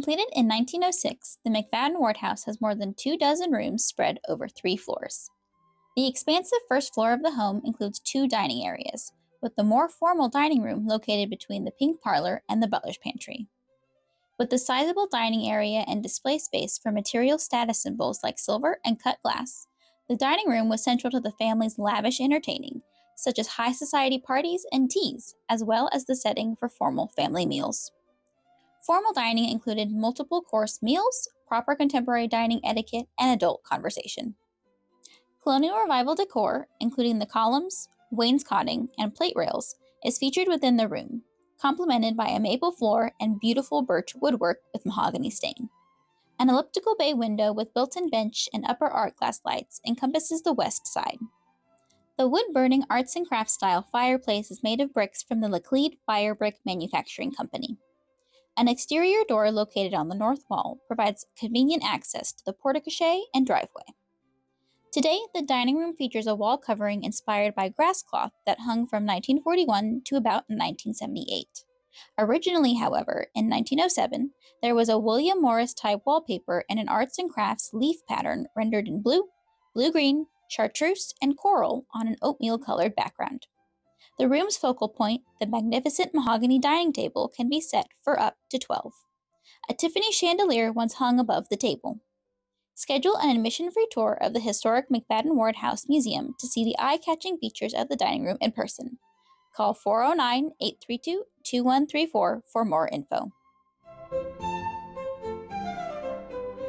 Completed in 1906, the McFaddin-Ward House has more than 24 rooms spread over 3 floors. The expansive first floor of the home includes 2 dining areas, with the more formal dining room located between the pink parlor and the butler's pantry. With the sizable dining area and display space for material status symbols like silver and cut glass, the dining room was central to the family's lavish entertaining, such as high society parties and teas, as well as the setting for formal family meals. Formal dining included multiple course meals, proper contemporary dining etiquette, and adult conversation. Colonial Revival decor, including the columns, wainscoting, and plate rails, is featured within the room, complemented by a maple floor and beautiful birch woodwork with mahogany stain. An elliptical bay window with built-in bench and upper art glass lights encompasses the west side. The wood-burning arts and crafts style fireplace is made of bricks from the Laclede Fire Brick Manufacturing Company. An exterior door located on the north wall provides convenient access to the porte-cochere and driveway. Today, the dining room features a wall covering inspired by grass cloth that hung from 1941 to about 1978. Originally, however, in 1907, there was a William Morris type wallpaper and an arts and crafts leaf pattern rendered in blue, blue-green, chartreuse, and coral on an oatmeal-colored background. The room's focal point, the magnificent mahogany dining table, can be set for up to 12. A Tiffany chandelier once hung above the table. Schedule an admission-free tour of the historic McFaddin-Ward House Museum to see the eye-catching features of the dining room in person. Call 409-832-2134 for more info.